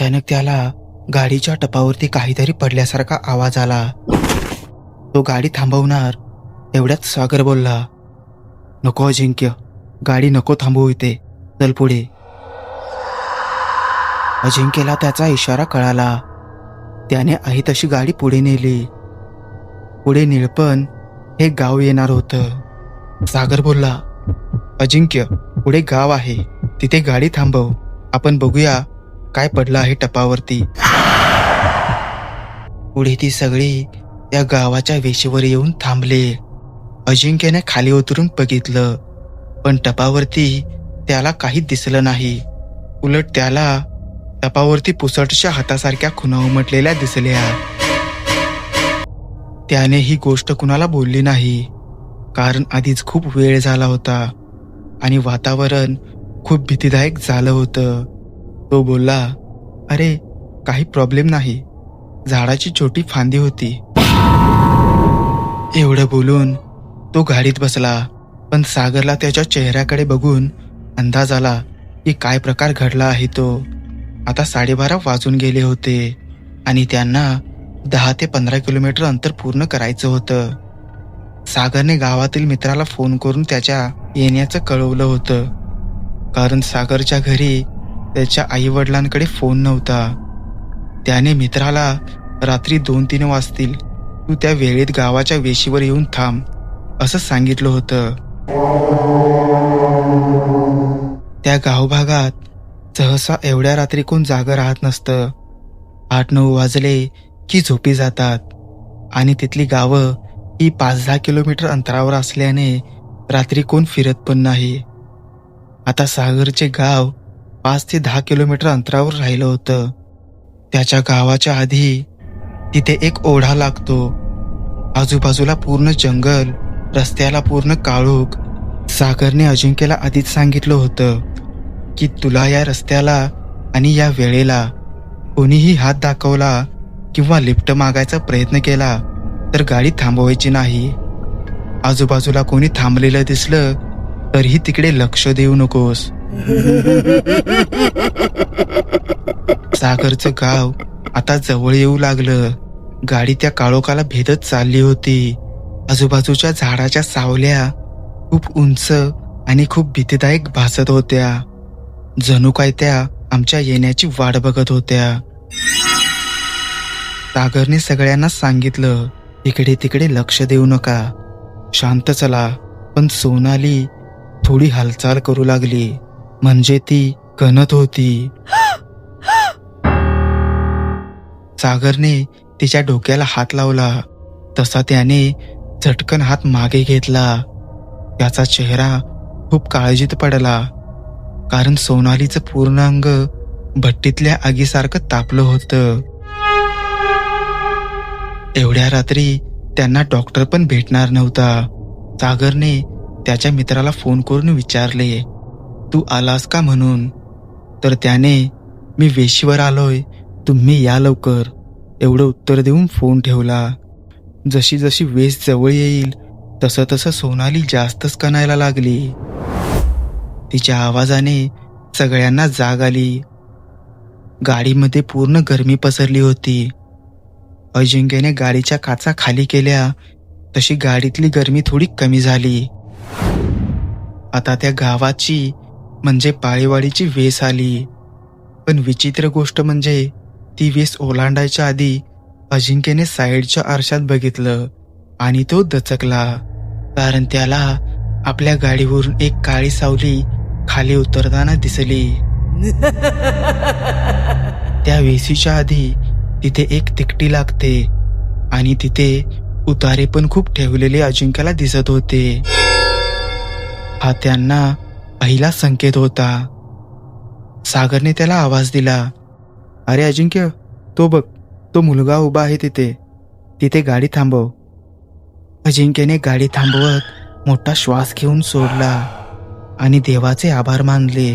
अचानक त्याला गाडीच्या टपावरती काहीतरी पडल्यासारखा आवाज आला. तो गाडी थांबवणार एवढ्यात सागर बोलला, नको अजिंक्य, गाडी नको थांबवू इथे, चल पुढे. अजिंक्यला त्याचा इशारा कळाला. त्याने आहे तशी गाडी पुढे नेली. पुढे निळपण हे गाव येणार होतं. सागर बोलला, अजिंक्य, पुढे गाव आहे, तिथे गाडी थांबव, आपण बघूया काय पडलं आहे टपावरती. पुढे ती सगळी त्या गावाच्या वेशीवर येऊन थांबले. अजिंक्यने खाली उतरून बघितलं, पण टपावरती त्याला काही दिसलं नाही. उलट त्याला टपावरती पुसटच्या हातासारख्या खुणा उमटलेल्या दिसल्या. त्याने ही गोष्ट कुणाला बोलली नाही, कारण आधीच खूप वेळ झाला होता आणि वातावरण खूप भीतीदायक झालं होतं. तो बोलला, अरे काही प्रॉब्लेम नाही, झाडाची छोटी फांदी होती. एवढं बोलून तो गाडीत बसला. पण सागरला त्याच्या चेहऱ्याकडे बघून अंदाज आला की काय प्रकार घडला आहे तो. आता 12:30 वाजून गेले होते आणि त्यांना 10 ते 15 किलोमीटर अंतर पूर्ण करायचं होतं. सागरने गावातील मित्राला फोन करून त्याच्या येण्याचं कळवलं होतं, कारण सागरच्या घरी त्याच्या आईवडिलांकडे फोन नव्हता. त्याने मित्राला रात्री 2-3 वाजतील, तू त्या वेळेत गावाच्या वेशीवर येऊन थांब असं सांगितलं होतं. त्या गावभागात सहसा एवढ्या रात्री कोण जागं राहत नसतं. 8-9 वाजले की झोपी जातात आणि तिथली गावं ही 5-10 किलोमीटर अंतरावर असल्याने रात्री कोण फिरत पण नाही. आता सागरचे गाव 5 ते 10 किलोमीटर अंतरावर राहिलं होतं. त्याच्या गावाच्या आधी तिथे एक ओढा लागतो. आजूबाजूला पूर्ण जंगल, रस्त्याला पूर्ण काळोख. सागरने अजिंक्यला आधीच सांगितलं होतं की तुला या रस्त्याला आणि या वेळेला कोणीही हात दाखवला किंवा लिफ्ट मागायचा प्रयत्न केला तर गाडी थांबवायची नाही. आजूबाजूला कोणी थांबलेलं दिसलं तरीही तिकडे लक्ष देऊ नकोस. सागरचं गाव आता जवळ येऊ लागलं. गाडी त्या काळोखाला भेदत चालली होती. आजूबाजूच्या झाडाच्या सावल्या खूप उंच आणि खूप भीतीदायक भासत होत्या. जणू काय त्या आमच्या येण्याची वाट बघत होत्या. सागरने सगळ्यांना सांगितलं, इकडे तिकडे लक्ष देऊ नका, शांत चला. पण सोनाली थोडी हालचाल करू लागली, म्हणजे ती कणत होती. सागरने तिच्या डोक्याला हात लावला, तसा त्याने झटकन हात मागे घेतला. त्याचा चेहरा खूप काळजीत पडला, कारण सोनालीचं पूर्ण अंग भट्टीतल्या आगीसारखं तापलं होतं. एवढ्या रात्री त्यांना डॉक्टर पण भेटणार नव्हता. सागरने त्याच्या मित्राला फोन करून विचारले, तू आलास का म्हणून. तर त्याने, मी वेशीवर आलोय, तुम्ही या लवकर, एवढं उत्तर देऊन फोन ठेवला. जशी जशी वेस जवळ येईल तसं तसं सोनाली जास्तच कणायला लागली. तिच्या आवाजाने सगळ्यांना जाग आली. गाडीमध्ये पूर्ण गरमी पसरली होती. अजिंक्यने गाडीच्या काचा खाली केल्या तशी गाडीतली गरमी थोडी कमी झाली. आता त्या गावाची म्हणजे पाळीवाडीची वेस आली. पण विचित्र गोष्ट म्हणजे ती वेस ओलांडायच्या आधी अजिंक्यने साईडच्या आरशात बघितलं आणि तो दचकला, कारण त्याला आपल्या गाडीवरून एक काळी सावली खाली उतरताना दिसली. त्या वेशीच्या आधी तिथे एक तिकटी लागते आणि तिथे उतारे पण खूप ठेवलेले अजिंक्यला दिसत होते. हा त्यांना पहिला संकेत होता. सागरने त्याला आवाज दिला, अरे अजिंक्य, तो बघ, तो मुलगा उभा आहे तिथे, तिथे गाडी थांबव. अजिंक्यने गाडी थांबवत मोठा श्वास घेऊन सोडला आणि देवाचे आभार मानले.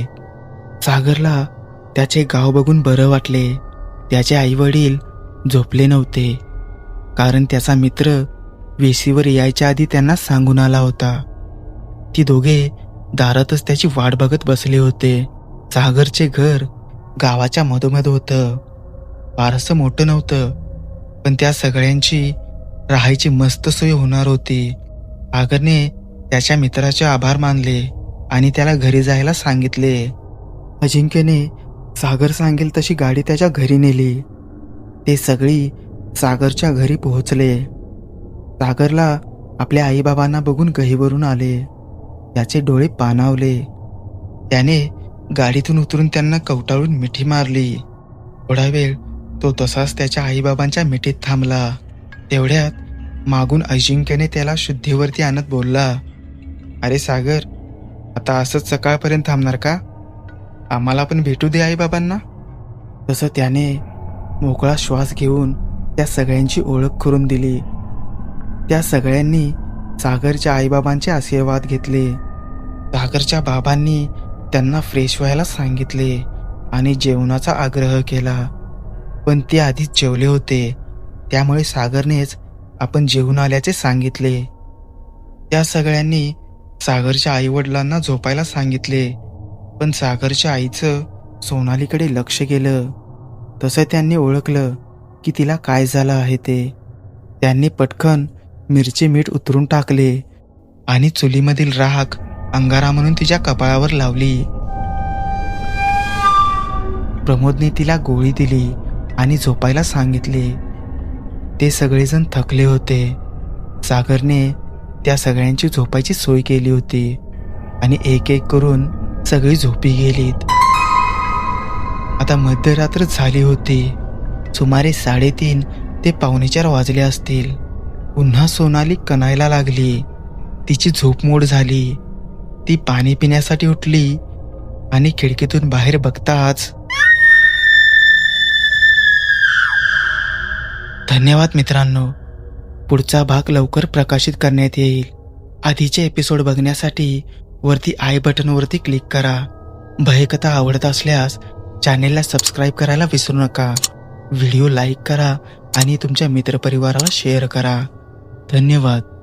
सागरला त्याचे गाव बघून बरं वाटले. त्याचे आईवडील झोपले नव्हते, कारण त्याचा मित्र वेशीवर यायच्या आधी त्यांना सांगून आला होता. ती दोघे दारातच त्याची वाट बघत बसले होते. सागरचे घर गावाच्या मधोमध होतं. फारसं मोठं नव्हतं, पण त्या सगळ्यांची राहायची मस्त सोय होणार होती. सागरने त्याच्या मित्राचे आभार मानले आणि त्याला घरी जायला सांगितले. अजिंक्यने सागर सांगेल तशी गाडी त्याच्या घरी नेली. ते सगळी सागरच्या घरी पोहोचले. सागरला आपल्या आईबाबांना बघून गहिवरून आले. त्याचे डोळे पाणावले. त्याने गाडीतून उतरून त्यांना कवटाळून मिठी मारली. थोडा वेळ तो तसाच त्याच्या आईबाबांच्या मिठीत थांबला. तेवढ्यात मागून अजिंक्यने त्याला शुद्धीवरती आणत बोलला, "अरे सागर, आता असंच सकाळपर्यंत थांबणार का? आम्हाला पण भेटू दे आईबाबांना." तसं त्याने मोकळा श्वास घेऊन त्या सगळ्यांची ओळख करून दिली. त्या सगळ्यांनी सागरच्या आईबाबांचे आशीर्वाद घेतले. सागरच्या बाबांनी त्यांना फ्रेश व्हायला सांगितले आणि जेवणाचा आग्रह केला. पण ते आधीच जेवले होते, त्यामुळे सागरनेच आपण जेवून आल्याचे सांगितले. त्या सगळ्यांनी सागरच्या आईवडिलांना झोपायला सांगितले. पण सागरच्या आईचं सोनालीकडे लक्ष गेलं. तसं त्यांनी ओळखलं की तिला काय झालं आहे ते. त्यांनी पटकन मिरची मीठ उतरून टाकले आणि चुलीमधील राख अंगारा म्हणून तिच्या कपाळावर लावली. प्रमोदने तिला गोळी दिली आणि झोपायला सांगितले. ते सगळेजण थकले होते. सागरने त्या सगळ्यांची झोपायची सोय केली होती आणि एक एक करून सगळी झोपी गेलीत. आता मध्यरात्र झाली होती. सुमारे 3:30 ते 3:45 वाजले असतील. पुन्हा सोनाली कणायला लागली. तिची झोपमोड झाली. ती पाणी पिण्यासाठी उठली आणि खिडकीतून बाहेर बघताच. धन्यवाद मित्रांनो. पुढचा भाग लवकर प्रकाशित करण्यात येईल. आधीचे एपिसोड बघण्यासाठी वरती आय बटनवरती क्लिक करा. भयकथा आवडत असल्यास चॅनेलला सबस्क्राईब करायला विसरू नका. व्हिडिओ लाईक करा आणि तुमच्या मित्रपरिवाराला शेअर करा. धन्यवाद.